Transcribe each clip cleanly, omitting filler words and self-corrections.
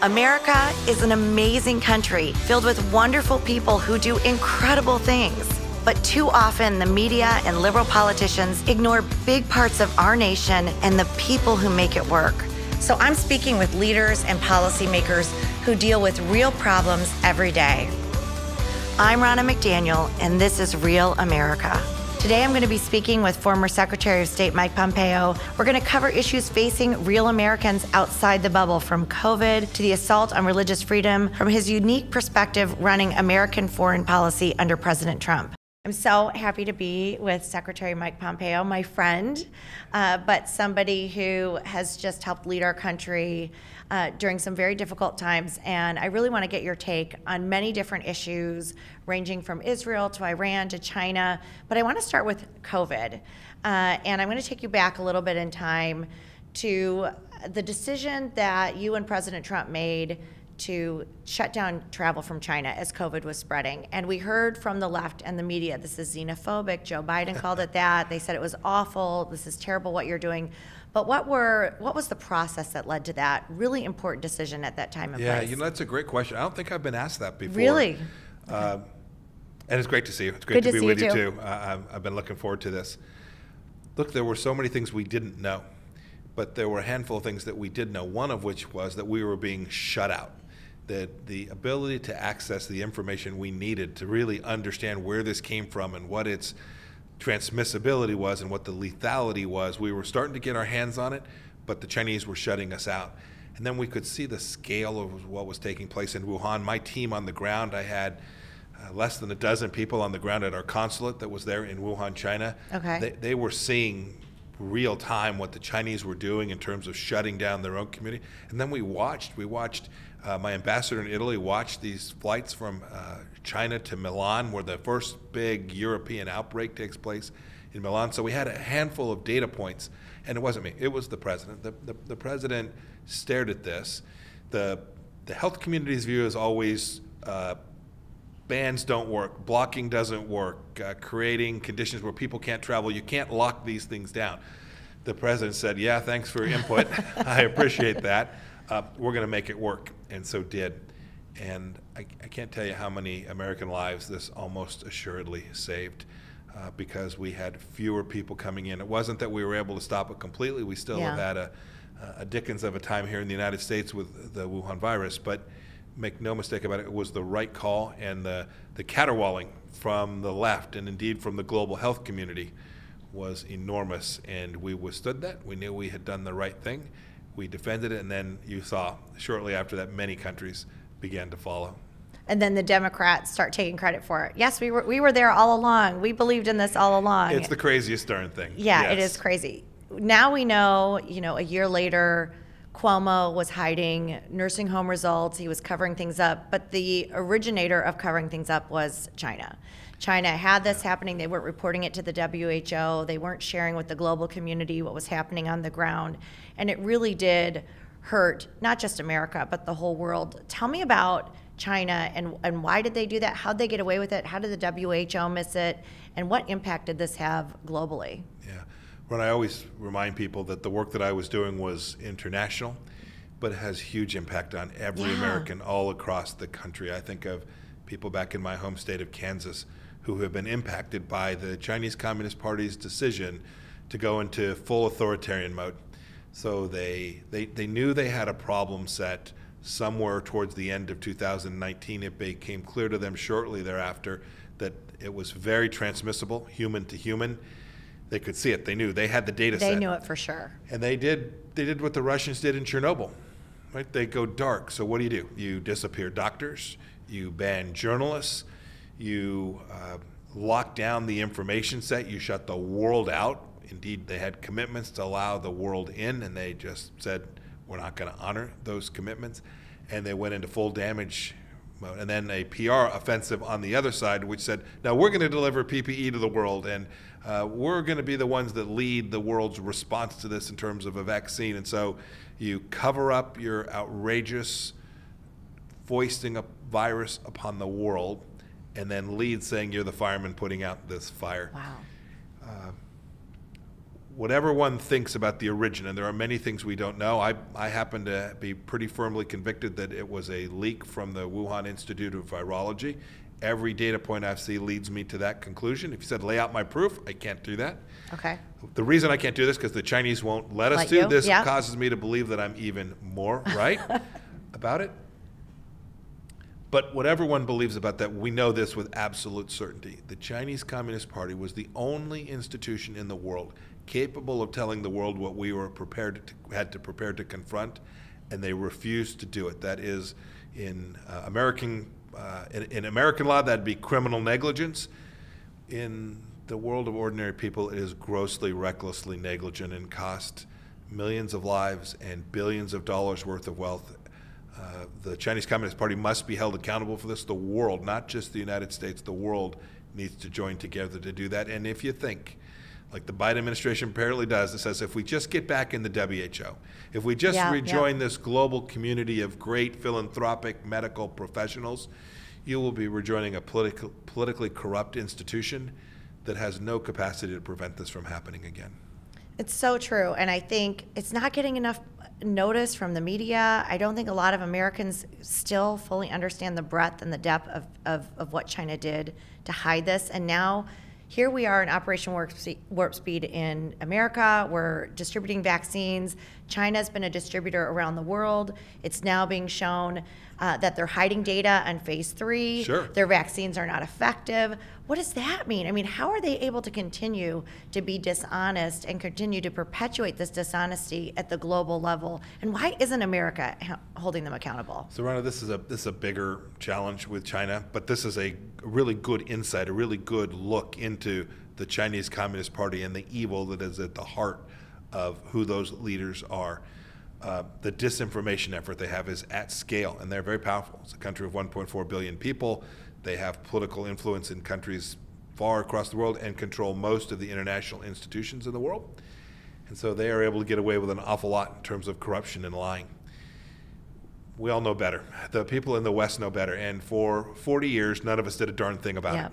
America is an amazing country filled with wonderful people who do incredible things. But too often, the media and liberal politicians ignore big parts of our nation and the people who make it work. So I'm speaking with leaders and policymakers who deal with real problems every day. I'm Ronna McDaniel, and this is Real America. Today I'm going to be speaking with former Secretary of State Mike Pompeo. We're going to cover issues facing real Americans outside the bubble, from COVID to the assault on religious freedom, from his unique perspective running American foreign policy under President Trump. I'm so happy to be with Secretary Mike Pompeo, my friend, but somebody who has just helped lead our country during some very difficult times. And I really want to get your take on many different issues, ranging from Israel to Iran to China. But I want to start with COVID. And I'm going to take you back a little bit in time to the decision that you and President Trump made to shut down travel from China as COVID was spreading. And we heard from the left and the media, this is xenophobic. Joe Biden called it that. They said it was awful. This is terrible what you're doing. But what was the process that led to that really important decision at that time and place? Yeah, that's a great question. I don't think I've been asked that before. Really? And it's great to see you. It's great to be with you too. I've been looking forward to this. Look, there were so many things we didn't know, but there were a handful of things that we did know, one of which was that we were being shut out. That the ability to access the information we needed to really understand where this came from and what its transmissibility was and what the lethality was, we were starting to get our hands on it, but the Chinese were shutting us out. And then we could see the scale of what was taking place in Wuhan. My team on the ground, I had less than a dozen people on the ground at our consulate that was there in Wuhan, China. Okay. They were seeing real time what the Chinese were doing in terms of shutting down their own community. And then we watched my ambassador in Italy watched these flights from China to Milan, where the first big European outbreak takes place in Milan. So we had a handful of data points, and it wasn't me, it was the president. The president stared at this. The health community's view is always bans don't work, blocking doesn't work, creating conditions where people can't travel. You can't lock these things down. The president said, yeah, thanks for your input. I appreciate that. We're going to make it work, and so did. And I can't tell you how many American lives this almost assuredly saved because we had fewer people coming in. It wasn't that we were able to stop it completely. We still have had a dickens of a time here in the United States with the Wuhan virus, but make no mistake about it, it was the right call, and the caterwauling from the left and indeed from the global health community was enormous, and we withstood that. We knew we had done the right thing. We defended it, and then you saw shortly after that many countries began to follow. And then the Democrats start taking credit for it. Yes, we were there all along. We believed in this all along. It's the craziest darn thing. Yeah, yes. It is crazy. Now we know, a year later, Cuomo was hiding nursing home results. He was covering things up. But the originator of covering things up was China. China had this happening. They weren't reporting it to the WHO. They weren't sharing with the global community what was happening on the ground. And it really did hurt not just America, but the whole world. Tell me about China and why did they do that? How'd they get away with it? How did the WHO miss it? And what impact did this have globally? Yeah. Well, I always remind people that the work that I was doing was international, but it has huge impact on every American all across the country. I think of people back in my home state of Kansas who have been impacted by the Chinese Communist Party's decision to go into full authoritarian mode. So they knew they had a problem set somewhere towards the end of 2019. It became clear to them shortly thereafter that it was very transmissible, human to human. They could see it. They knew. They had the data set. They knew it for sure. And they did what the Russians did in Chernobyl. Right? They go dark. So what do? You disappear doctors. You ban journalists. You lock down the information set. You shut the world out. Indeed, they had commitments to allow the world in, and they just said, we're not going to honor those commitments. And they went into full damage mode. And then a PR offensive on the other side, which said, now we're going to deliver PPE to the world, and we're going to be the ones that lead the world's response to this in terms of a vaccine. And so you cover up your outrageous foisting a virus upon the world, and then lead saying you're the fireman putting out this fire. Wow. whatever one thinks about the origin, and there are many things we don't know, I happen to be pretty firmly convicted that it was a leak from the Wuhan Institute of Virology. Every data point I see leads me to that conclusion. If you said lay out my proof, I can't do that. Okay. The reason I can't do this is because the Chinese won't let us do this. Causes me to believe that I'm even more right about it. But whatever one believes about that, we know this with absolute certainty. The Chinese Communist Party was the only institution in the world capable of telling the world what we were had to prepare to confront, and they refused to do it. That is, in American law, that'd be criminal negligence. In the world of ordinary people, it is grossly, recklessly negligent and cost millions of lives and billions of dollars worth of wealth. The Chinese Communist Party must be held accountable for this. The world, not just the United States, the world needs to join together to do that. And if you think, like the Biden administration apparently does, it says if we just get back in the WHO, if we just rejoin this global community of great philanthropic medical professionals, you will be rejoining a politically corrupt institution that has no capacity to prevent this from happening again. It's so true, and I think it's not getting enough notice from the media. I don't think a lot of Americans still fully understand the breadth and the depth of what China did to hide this. And now here we are in Operation Warp Speed in America. We're distributing vaccines. China's been a distributor around the world. It's now being shown that they're hiding data on phase 3. Sure. Their vaccines are not effective. What does that mean? I mean, how are they able to continue to be dishonest and continue to perpetuate this dishonesty at the global level? And why isn't America holding them accountable? So, Rana, this is a bigger challenge with China, but this is a really good insight, a really good look into the Chinese Communist Party and the evil that is at the heart of who those leaders are. The disinformation effort they have is at scale, and they're very powerful. It's a country of 1.4 billion people. They have political influence in countries far across the world and control most of the international institutions in the world. And so they are able to get away with an awful lot in terms of corruption and lying. We all know better. The people in the West know better. And for 40 years, none of us did a darn thing about it.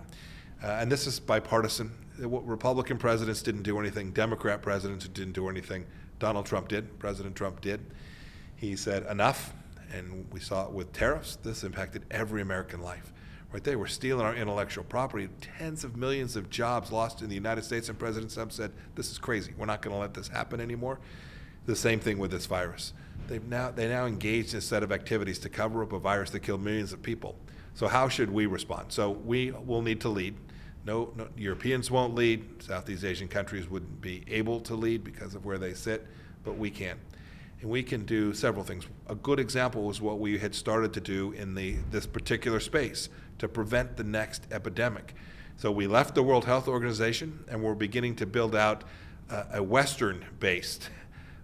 And this is bipartisan. Republican presidents didn't do anything. Democrat presidents didn't do anything. Donald Trump did. President Trump did. He said enough, and we saw it with tariffs. This impacted every American life. Right, they were stealing our intellectual property. Tens of millions of jobs lost in the United States, and President Trump said, "This is crazy. We're not going to let this happen anymore." The same thing with this virus. They now engaged in a set of activities to cover up a virus that killed millions of people. So how should we respond? So we will need to lead. No, Europeans won't lead. Southeast Asian countries wouldn't be able to lead because of where they sit, but we can. And we can do several things. A good example was what we had started to do in this particular space to prevent the next epidemic. So we left the World Health Organization, and we're beginning to build out a Western-based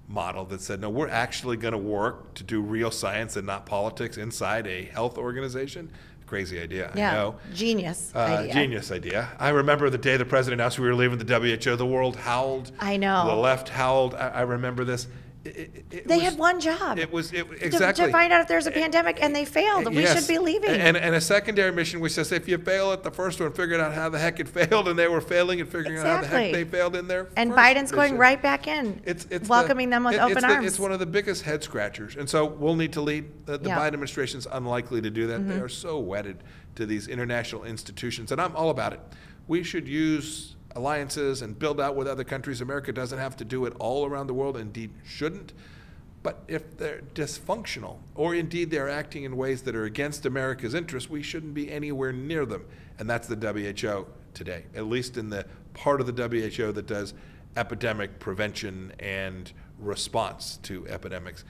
model that said, no, we're actually going to work to do real science and not politics inside a health organization. Crazy idea, I know. Genius idea. Genius idea. I remember the day the president announced we were leaving the WHO, the world howled. I know. The left howled. I remember this. They had one job. Exactly. To find out if there's a pandemic, and they failed. We should be leaving. And a secondary mission which says if you fail at the first one, figure out how the heck it failed, and they were failing and figuring out how the heck they failed in there. And Biden's going right back in, welcoming them with open arms. It's one of the biggest head scratchers. And so we'll need to lead. The Biden administration is unlikely to do that. They are so wedded to these international institutions, and I'm all about it. We should use alliances and build out with other countries. America doesn't have to do it all around the world, indeed shouldn't. But if they're dysfunctional, or indeed they're acting in ways that are against America's interests, we shouldn't be anywhere near them. And that's the WHO today, at least in the part of the WHO that does epidemic prevention and response to epidemics.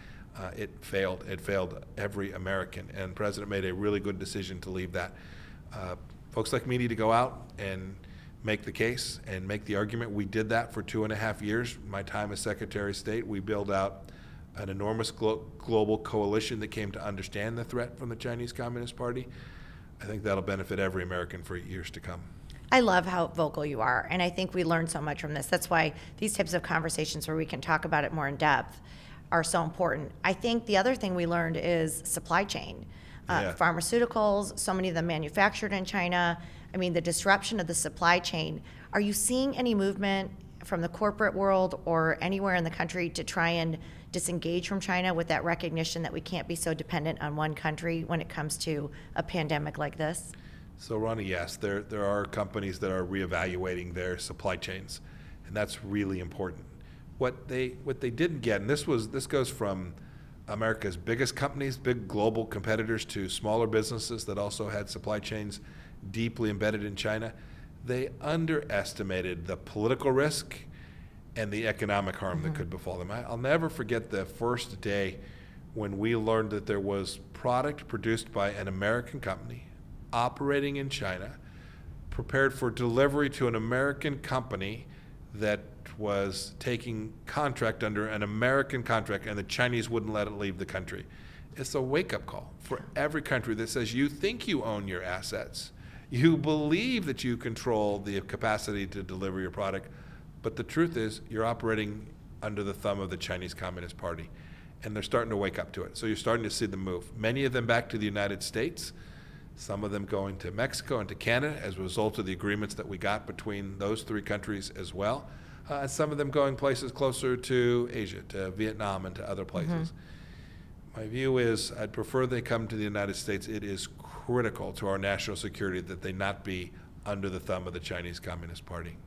It failed. It failed every American, and the president made a really good decision to leave that. Folks like me need to go out and make the case and make the argument. We did that for 2.5 years. My time as Secretary of State, we built out an enormous global coalition that came to understand the threat from the Chinese Communist Party. I think that'll benefit every American for years to come. I love how vocal you are, and I think we learned so much from this. That's why these types of conversations where we can talk about it more in depth are so important. I think the other thing we learned is supply chain. Pharmaceuticals, so many of them manufactured in China. I mean, the disruption of the supply chain. Are you seeing any movement from the corporate world or anywhere in the country to try and disengage from China with that recognition that we can't be so dependent on one country when it comes to a pandemic like this? So, Ronnie, yes, there are companies that are reevaluating their supply chains, and that's really important. What they didn't get, and this goes from America's biggest companies, big global competitors, to smaller businesses that also had supply chains deeply embedded in China. They underestimated the political risk and the economic harm that could befall them. I'll never forget the first day when we learned that there was product produced by an American company operating in China, prepared for delivery to an American company that was taking contract under an American contract, and the Chinese wouldn't let it leave the country. It's a wake-up call for every country that says you think you own your assets. You believe that you control the capacity to deliver your product, but the truth is you're operating under the thumb of the Chinese Communist Party, and they're starting to wake up to it. So you're starting to see them move. Many of them back to the United States, some of them going to Mexico and to Canada as a result of the agreements that we got between those three countries as well, and some of them going places closer to Asia, to Vietnam and to other places. My view is I'd prefer they come to the United States. It is critical to our national security that they not be under the thumb of the Chinese Communist Party.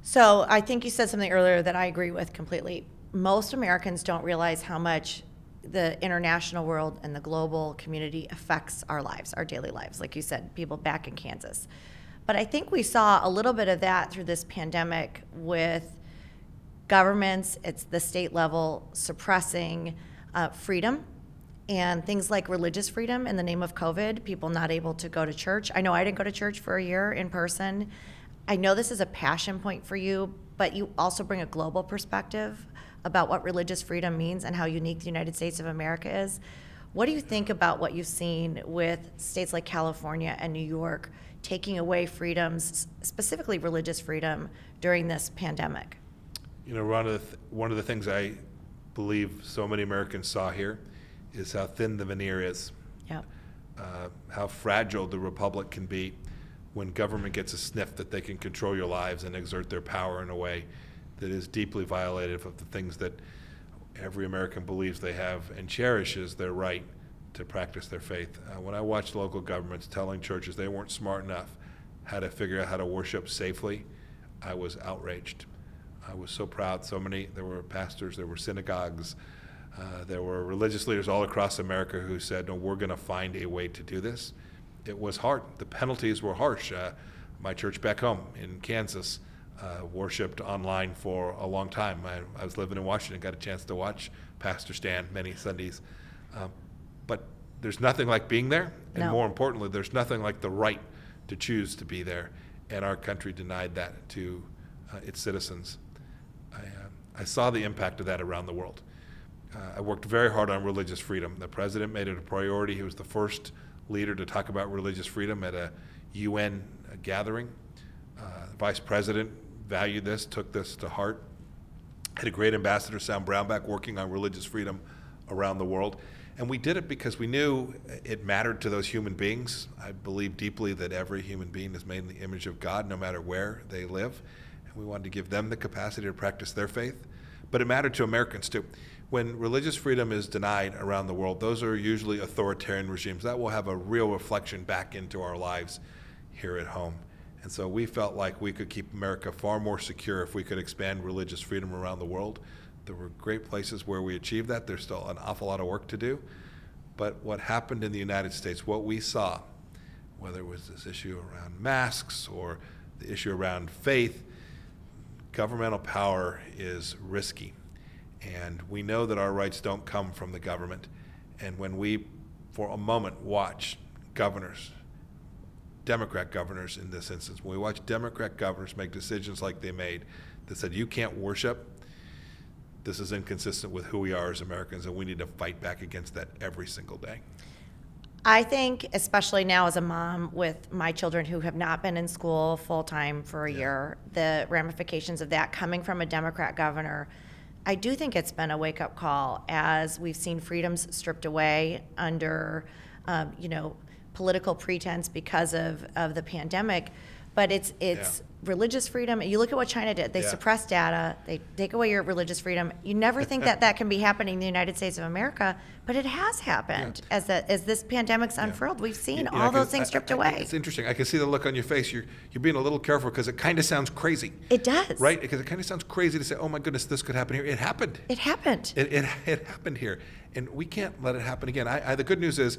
So I think you said something earlier that I agree with completely. Most Americans don't realize how much the international world and the global community affects our lives, our daily lives. Like you said, people back in Kansas. But I think we saw a little bit of that through this pandemic with governments, it's the state level, suppressing freedom and things like religious freedom in the name of COVID, people not able to go to church. I know I didn't go to church for a year in person. I know this is a passion point for you, but you also bring a global perspective about what religious freedom means and how unique the United States of America is. What do you think about what you've seen with states like California and New York taking away freedoms, specifically religious freedom, during this pandemic? You know, one of the things I believe so many Americans saw here is how thin the veneer is. Yep. How fragile the republic can be when government gets a sniff that they can control your lives and exert their power in a way that is deeply violative of the things that every American believes they have and cherishes their right to practice their faith. When I watched local governments telling churches they weren't smart enough how to figure out how to worship safely, I was outraged. I was so proud. There were pastors, there were synagogues, there were religious leaders all across America who said, no, we're going to find a way to do this. It was hard. The penalties were harsh. My church back home in Kansas worshipped online for a long time. I was living in Washington, got a chance to watch Pastor stand many Sundays. But there's nothing like being there, and more importantly, there's nothing like the right to choose to be there. And our country denied that to its citizens. I saw the impact of that around the world. I worked very hard on religious freedom. The president made it a priority. He was the first leader to talk about religious freedom at a UN gathering. The vice president valued this, took this to heart. Had a great ambassador, Sam Brownback, working on religious freedom around the world. And we did it because we knew it mattered to those human beings. I believe deeply that every human being is made in the image of God, no matter where they live. And we wanted to give them the capacity to practice their faith. But it mattered to Americans too. When religious freedom is denied around the world, those are usually authoritarian regimes. That will have a real reflection back into our lives here at home. And so we felt like we could keep America far more secure if we could expand religious freedom around the world. There were great places where we achieved that. There's still an awful lot of work to do. But what happened in the United States, what we saw, whether it was this issue around masks or the issue around faith, governmental power is risky. And we know that our rights don't come from the government. And when we, for a moment, watch governors, Democrat governors in this instance, when we watch Democrat governors make decisions like they made that said, you can't worship, this is inconsistent with who we are as Americans, and we need to fight back against that every single day. I think, especially now as a mom with my children who have not been in school full-time for a year, the ramifications of that coming from a Democrat governor, I do think it's been a wake-up call as we've seen freedoms stripped away under, political pretense because of the pandemic. but it's religious freedom. You look at what China did. They suppress data. They take away your religious freedom. You never think that can be happening in the United States of America, but it has happened as this pandemic's unfurled. We've seen all those things stripped away. It's interesting. I can see the look on your face. You're being a little careful because it kind of sounds crazy. It does. Right? Because it kind of sounds crazy to say, oh my goodness, this could happen here. It happened. It happened. It happened here. And we can't let it happen again. The good news is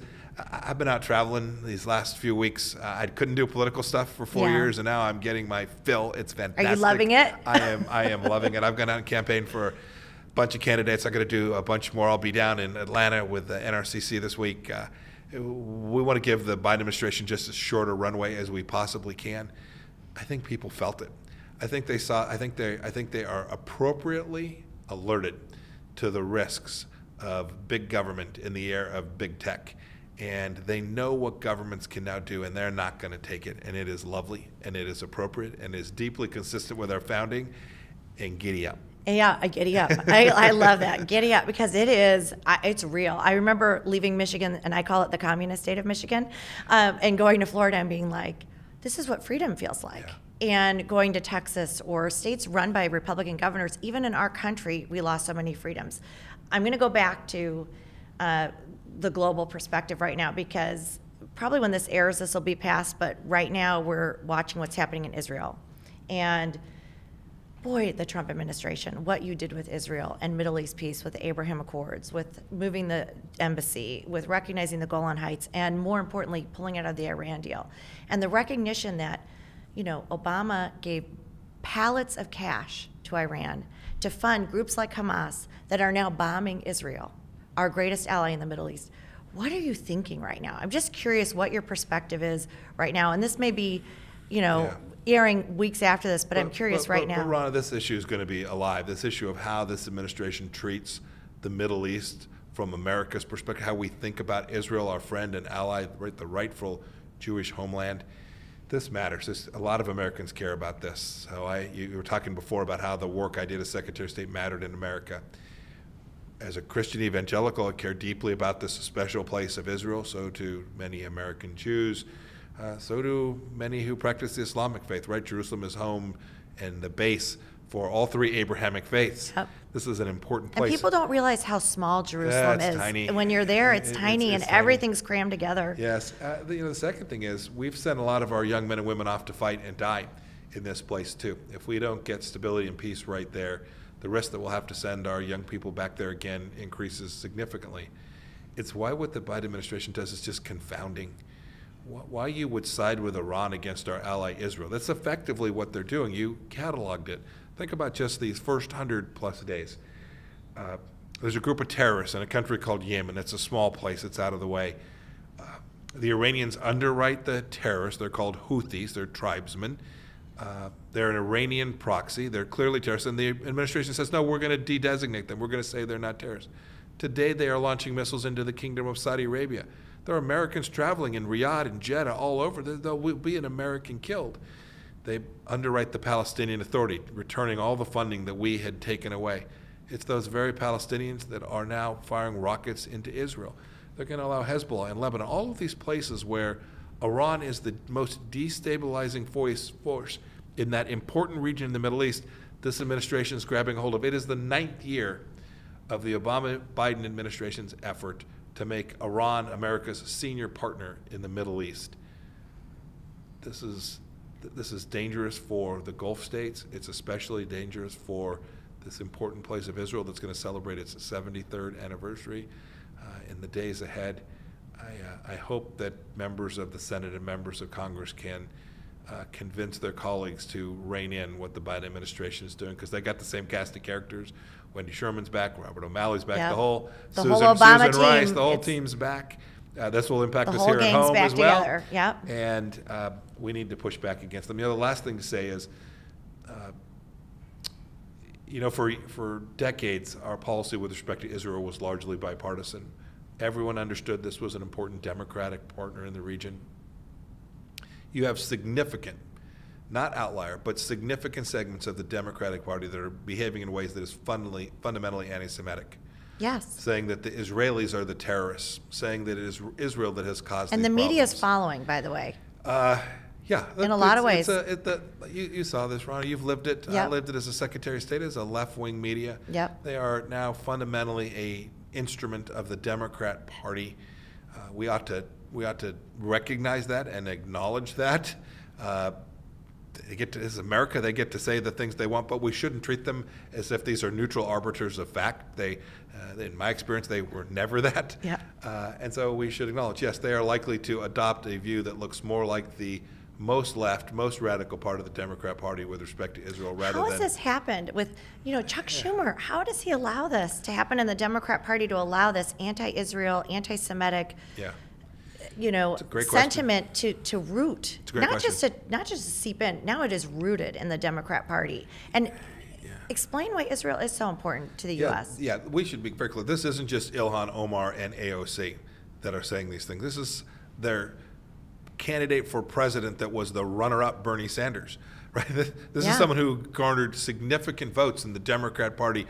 I've been out traveling these last few weeks. I couldn't do political stuff for 4 years, and now I'm getting my fill. It's fantastic. Are you loving it? I am loving it. I've gone out and campaigned for a bunch of candidates. I'm going to do a bunch more. I'll be down in Atlanta with the NRCC this week. We want to give the Biden administration just as short a runway as we possibly can. I think people felt it. I think they saw. I think they are appropriately alerted to the risks of big government in the era of big tech. And they know what governments can now do, and they're not going to take it. And it is lovely, and it is appropriate, and is deeply consistent with our founding. And giddy up. Yeah, giddy up. I love that. Giddy up, because it's real. I remember leaving Michigan, and I call it the communist state of Michigan, and going to Florida and being like, this is what freedom feels like. Yeah. And going to Texas or states run by Republican governors, even in our country, we lost so many freedoms. I'm going to go back to the global perspective right now, because probably when this airs, this will be past, but right now we're watching what's happening in Israel. And boy, the Trump administration, what you did with Israel and Middle East peace, with the Abraham Accords, with moving the embassy, with recognizing the Golan Heights, and more importantly, pulling out of the Iran deal. And the recognition that, Obama gave pallets of cash to Iran to fund groups like Hamas that are now bombing Israel, our greatest ally in the Middle East. What are you thinking right now? I'm just curious what your perspective is right now. And this may be, airing weeks after this, but I'm curious right now. But Ronna, this issue is going to be alive. This issue of how this administration treats the Middle East from America's perspective, how we think about Israel, our friend and ally, right, the rightful Jewish homeland. This matters. A lot of Americans care about this. So you were talking before about how the work I did as Secretary of State mattered in America. As a Christian evangelical, I care deeply about this special place of Israel. So do many American Jews. So do many who practice the Islamic faith, right? Jerusalem is home and the base for all three Abrahamic faiths. Yep. This is an important place. And people don't realize how small Jerusalem is. Tiny. When you're there, it's tiny, and everything's crammed together. Yes. The second thing is we've sent a lot of our young men and women off to fight and die in this place too. If we don't get stability and peace right there, the risk that we'll have to send our young people back there again increases significantly. It's why what the Biden administration does is just confounding. Why you would side with Iran against our ally Israel. That's effectively what they're doing. You cataloged it. Think about just these first 100+ days. There's a group of terrorists in a country called Yemen. It's a small place. It's out of the way. The Iranians underwrite the terrorists. They're called Houthis. They're tribesmen. They're an Iranian proxy. They're clearly terrorists. And the administration says, no, we're going to de-designate them. We're going to say they're not terrorists. Today they are launching missiles into the Kingdom of Saudi Arabia. There are Americans traveling in Riyadh and Jeddah all over. There will be an American killed. They underwrite the Palestinian Authority, returning all the funding that we had taken away. It's those very Palestinians that are now firing rockets into Israel. They're going to allow Hezbollah in Lebanon, all of these places where Iran is the most destabilizing force in that important region in the Middle East. This administration is grabbing a hold of. It is the 9th year of the Obama-Biden administration's effort to make Iran America's senior partner in the Middle East. This is dangerous for the Gulf states. It's especially dangerous for this important place of Israel that's going to celebrate its 73rd anniversary in the days ahead. I hope that members of the Senate and members of Congress can convince their colleagues to rein in what the Biden administration is doing, because they got the same cast of characters. Wendy Sherman's back, Robert O'Malley's back, the whole Obama Susan Rice, team, the whole team's back. This will impact us whole here at home back as well. Together. Yep. And we need to push back against them. The last thing to say is, for decades, our policy with respect to Israel was largely bipartisan. Everyone understood this was an important Democratic partner in the region. You have significant, not outlier, but significant segments of the Democratic Party that are behaving in ways that is fundamentally anti-Semitic. Yes. Saying that the Israelis are the terrorists, saying that it is Israel that has caused and these the media is problems. following, by the way. Yeah, in a lot of ways. You saw this, Ron. You've lived it. Yep. I lived it as a Secretary of State, as a left-wing media. Yep. They are now fundamentally a instrument of the Democrat Party. We ought to recognize that and acknowledge that. This is America. They get to say the things they want, but we shouldn't treat them as if these are neutral arbiters of fact. In my experience, they were never that. Yeah. And so we should acknowledge, yes, they are likely to adopt a view that looks more like the most left, most radical part of the Democrat Party with respect to Israel, rather than. How has this happened with, Chuck Schumer? How does he allow this to happen in the Democrat Party, to allow this anti-Israel, anti-Semitic, sentiment to root, not just to seep in? Now it is rooted in the Democrat Party. And explain why Israel is so important to the U.S. Yeah, we should be very clear. This isn't just Ilhan Omar and AOC that are saying these things. This is their candidate for president that was the runner-up, Bernie Sanders. Right? This is someone who garnered significant votes in the Democrat Party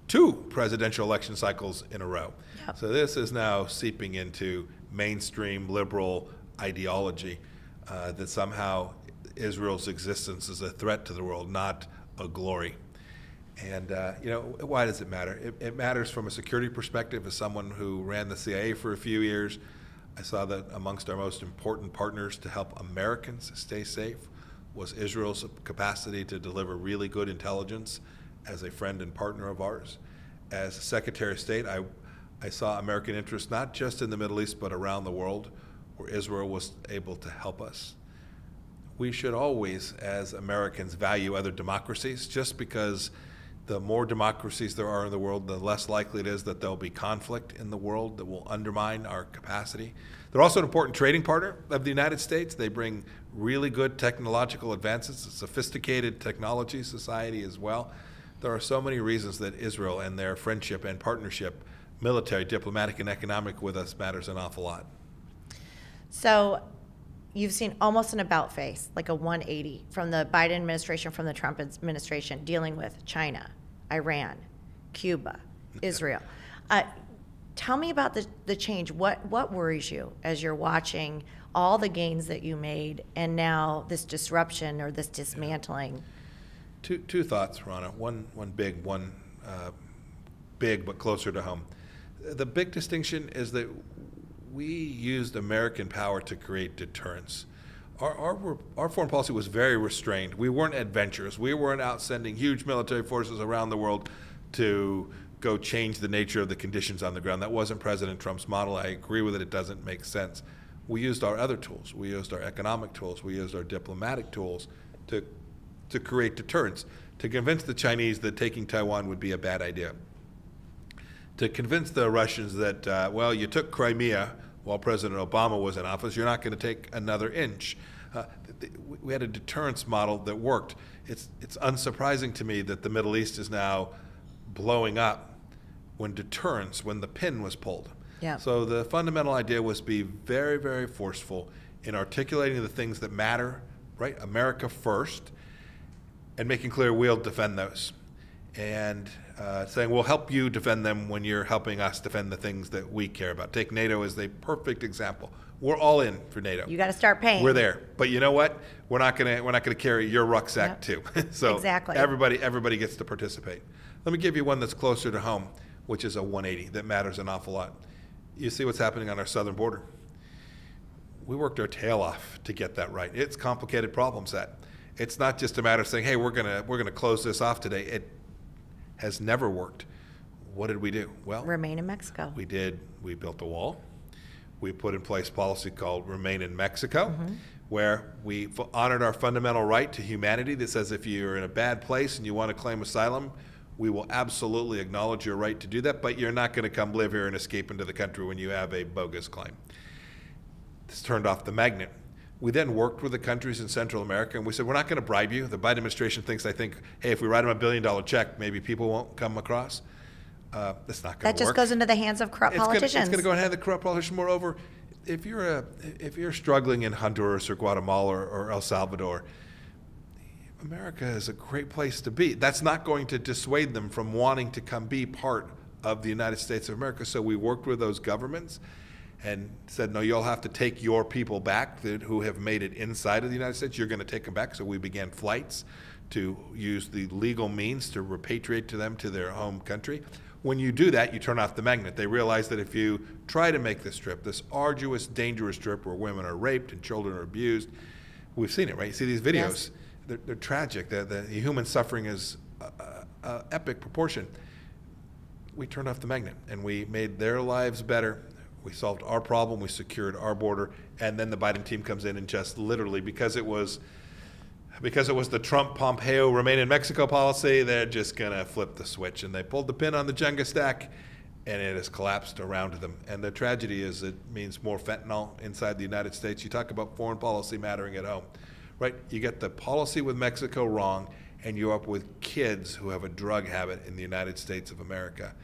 2 presidential election cycles in a row. Yep. So this is now seeping into mainstream liberal ideology that somehow Israel's existence is a threat to the world, not a glory. And why does it matter? It matters from a security perspective. As someone who ran the CIA for a few years, I saw that amongst our most important partners to help Americans stay safe was Israel's capacity to deliver really good intelligence as a friend and partner of ours. As Secretary of State, I saw American interest not just in the Middle East but around the world, where Israel was able to help us. We should always, as Americans, value other democracies. Just because the more democracies there are in the world, the less likely it is that there'll be conflict in the world that will undermine our capacity. They're also an important trading partner of the United States. They bring really good technological advances, a sophisticated technology society as well. There are so many reasons that Israel and their friendship and partnership, military, diplomatic, and economic, with us matters an awful lot. So you've seen almost an about face, like a 180 from the Biden administration, from the Trump administration, dealing with China, Iran, Cuba, Israel. Tell me about the change. What worries you as you're watching all the gains that you made and now this disruption or this dismantling? Two thoughts, Rana. One big, one big but closer to home. The big distinction is that we used American power to create deterrence. Our foreign policy was very restrained. We weren't adventurous. We weren't out sending huge military forces around the world to go change the nature of the conditions on the ground. That wasn't President Trump's model. I agree with it. It doesn't make sense. We used our other tools. We used our economic tools. We used our diplomatic tools to create deterrence, to convince the Chinese that taking Taiwan would be a bad idea, to convince the Russians that, you took Crimea while President Obama was in office, you're not going to take another inch. We had a deterrence model that worked. It's unsurprising to me that the Middle East is now blowing up when the pin was pulled. Yeah. So the fundamental idea was be very, very forceful in articulating the things that matter, right? America first, and making clear we'll defend those. And saying we'll help you defend them when you're helping us defend the things that we care about. Take NATO as the perfect example. We're all in for NATO. You got to start paying. We're there, but you know what? We're not gonna carry your rucksack too. So exactly. Everybody gets to participate. Let me give you one that's closer to home, which is a 180 that matters an awful lot. You see what's happening on our southern border. We worked our tail off to get that right. It's a complicated problem set. It's not just a matter of saying, hey, we're gonna close this off today. It has never worked. What did we do? Well, remain in Mexico. We did. We built a wall. We put in place policy called Remain in Mexico, where we honored our fundamental right to humanity that says if you're in a bad place and you want to claim asylum, we will absolutely acknowledge your right to do that, but you're not going to come live here and escape into the country when you have a bogus claim. This turned off the magnet. We then worked with the countries in Central America, and we said, we're not going to bribe you. The Biden administration thinks, I think, hey, if we write them $1 billion check, maybe people won't come across. That's not going to work. That just goes into the hands of corrupt politicians. It's going to go in the hands of corrupt politicians. Moreover, if you're struggling in Honduras or Guatemala or El Salvador, America is a great place to be. That's not going to dissuade them from wanting to come be part of the United States of America. So we worked with those governments, and said, no, you'll have to take your people back who have made it inside of the United States. You're going to take them back. So we began flights to use the legal means to repatriate to them to their home country. When you do that, you turn off the magnet. They realize that if you try to make this trip, this arduous, dangerous trip where women are raped and children are abused, we've seen it, right? You see these videos, yes. They're tragic. The human suffering is epic proportion. We turned off the magnet and we made their lives better. We solved our problem, we secured our border, and then the Biden team comes in and just literally, because it was the Trump-Pompeo remain in Mexico policy, they're just going to flip the switch. And they pulled the pin on the Jenga stack, and it has collapsed around them. And the tragedy is it means more fentanyl inside the United States. You talk about foreign policy mattering at home, right? You get the policy with Mexico wrong, and you're up with kids who have a drug habit in the United States of America.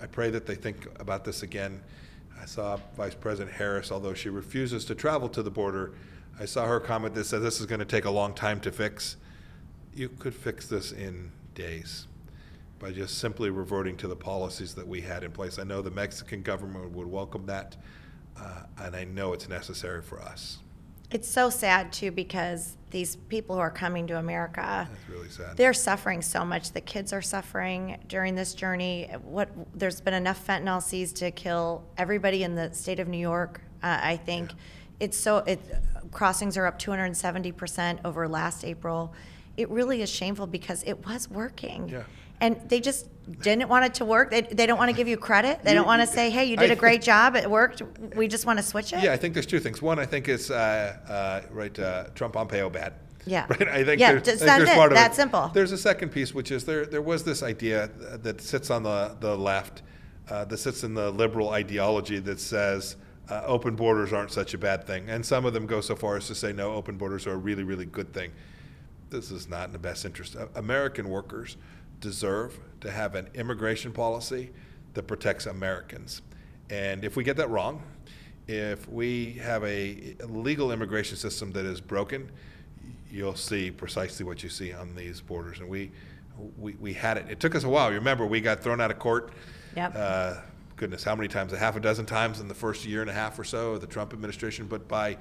I pray that they think about this again. I saw Vice President Harris, although she refuses to travel to the border, I saw her comment that said this is going to take a long time to fix. You could fix this in days by just simply reverting to the policies that we had in place. I know the Mexican government would welcome that, and I know it's necessary for us. It's so sad, too, because these people who are coming to America, that's really sad. They're suffering so much. The kids are suffering during this journey. There's been enough fentanyl seized to kill everybody in the state of New York, I think. Yeah. Crossings are up 270% over last April. It really is shameful because it was working. Yeah. And they just didn't want it to work. They don't want to give you credit. They don't want to say, hey, you did a great job. It worked. We just want to switch it. Yeah, I think there's two things. One, I think it's Trump-Pompeo bad. Yeah. Right? I think it's that simple. There's a second piece, which is there was this idea that sits on the left, that sits in the liberal ideology that says open borders aren't such a bad thing. And some of them go so far as to say, no, open borders are a really, really good thing. This is not in the best interest. American workers deserve to have an immigration policy that protects Americans. And if we get that wrong, if we have a legal immigration system that is broken, you'll see precisely what you see on these borders. And we had it. It took us a while. You remember, we got thrown out of court. Yep. Goodness, how many times? A half a dozen times in the first year and a half or so of the Trump administration. But by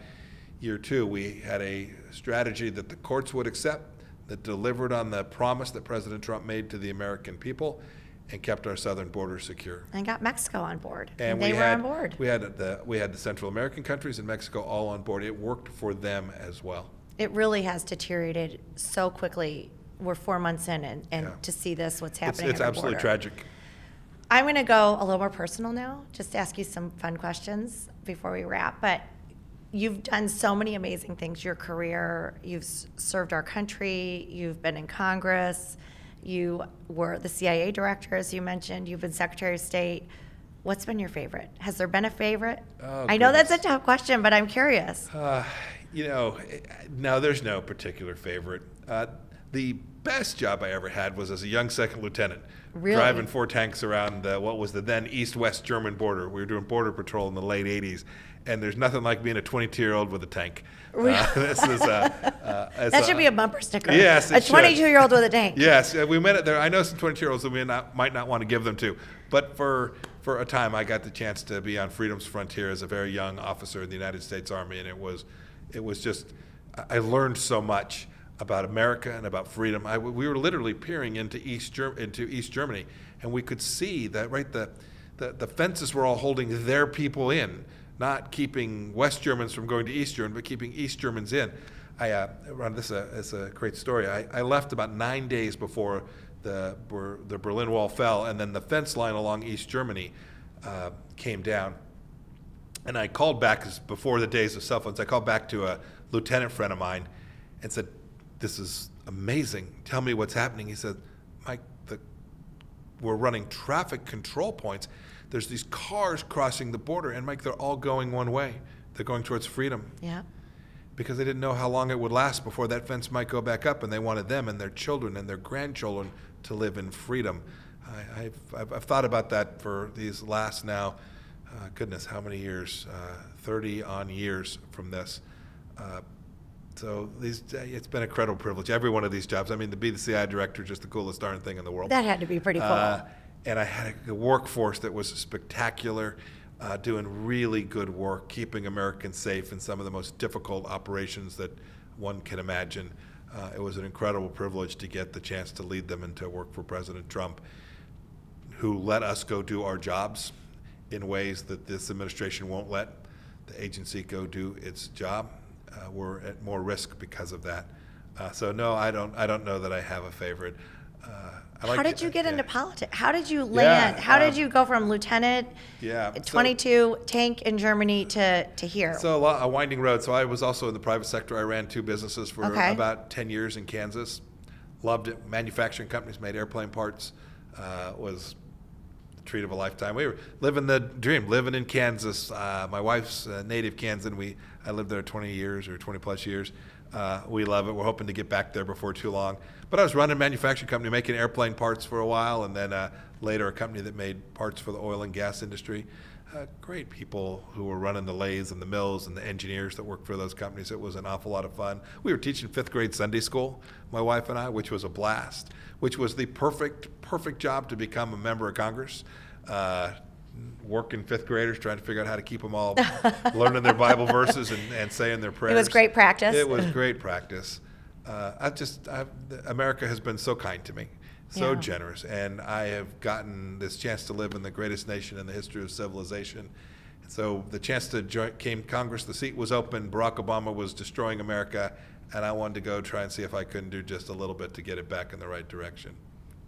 year two, we had a strategy that the courts would accept, that delivered on the promise that President Trump made to the American people and kept our southern border secure. And got Mexico on board. And they were on board. We had the Central American countries and Mexico all on board. It worked for them as well. It really has deteriorated so quickly. We're 4 months in, and yeah. To see this, what's happening it's at the absolutely border. Tragic. I'm going to go a little more personal now, just to ask you some fun questions before we wrap. But you've done so many amazing things. Your career, you've served our country, you've been in Congress, you were the CIA director, as you mentioned, you've been Secretary of State. What's been your favorite? Has there been a favorite? Oh, I know that's a tough question, but I'm curious. No, there's no particular favorite. The best job I ever had was as a young second lieutenant. Really? Driving 4 tanks around what was the then East-West German border. We were doing border patrol in the late 80s, and there's nothing like being a 22-year-old with a tank. That should be a bumper sticker. Yes, a 22-year-old with a tank. Yes, we met it there. I know some 22-year-olds that we might not want to give them to, but for a time I got the chance to be on freedom's frontier as a very young officer in the United States Army, and it was just, I learned so much about America and about freedom. We were literally peering into East Germany, and we could see that the fences were all holding their people in, not keeping West Germans from going to East Germany, but keeping East Germans in. This is a great story. I left about 9 days before the Berlin Wall fell, and then the fence line along East Germany came down. And I called back, before the days of cell phones, I called back to a lieutenant friend of mine and said, "This is amazing. Tell me what's happening." He said, "Mike, we're running traffic control points. There's these cars crossing the border, and Mike, they're all going one way. They're going towards freedom." Yeah. Because they didn't know how long it would last before that fence might go back up, and they wanted them and their children and their grandchildren to live in freedom. I've thought about that for these last now, goodness, how many years? 30 on years from this. So it's been a incredible privilege. Every one of these jobs. I mean, to be the CIA director, just the coolest darn thing in the world. That had to be pretty cool. And I had a workforce that was spectacular. doing really good work, keeping Americans safe in some of the most difficult operations that one can imagine. It was an incredible privilege to get the chance to lead them and to work for President Trump, who let us go do our jobs in ways that this administration won't let the agency go do its job. We're at more risk because of that. So no, I don't know that I have a favorite. How did you get into politics? How did you land? How did you go from lieutenant, 22, tank in Germany to here? So a winding road. So I was also in the private sector. I ran 2 businesses for about 10 years in Kansas. Loved it. Manufacturing companies, made airplane parts. Was the treat of a lifetime. We were living the dream, living in Kansas. My wife's a native Kansan. I lived there 20 years or 20 plus years. We love it. We're hoping to get back there before too long. But I was running a manufacturing company, making airplane parts for a while, and then later a company that made parts for the oil and gas industry. Great people who were running the lathes and the mills and the engineers that worked for those companies. It was an awful lot of fun. We were teaching 5th grade Sunday school, my wife and I, which was a blast, which was the perfect job to become a member of Congress. Working 5th graders, trying to figure out how to keep them all learning their Bible verses and saying their prayers. It was great practice. It was great practice. America has been so kind to me, so generous, and I have gotten this chance to live in the greatest nation in the history of civilization. So the chance to came Congress, the seat was open, Barack Obama was destroying America, and I wanted to go try and see if I couldn't do just a little bit to get it back in the right direction.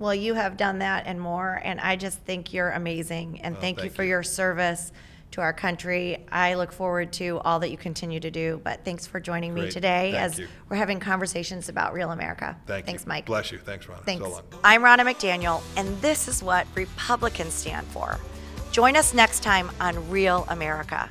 Well, you have done that and more, and I just think you're amazing, and thank you for your service to our country. I look forward to all that you continue to do, but thanks for joining me today as we're having conversations about real America. Thanks, Mike. Bless you. Thanks, Ronna. Thanks. So long. I'm Ronna McDaniel, and this is what Republicans stand for. Join us next time on Real America.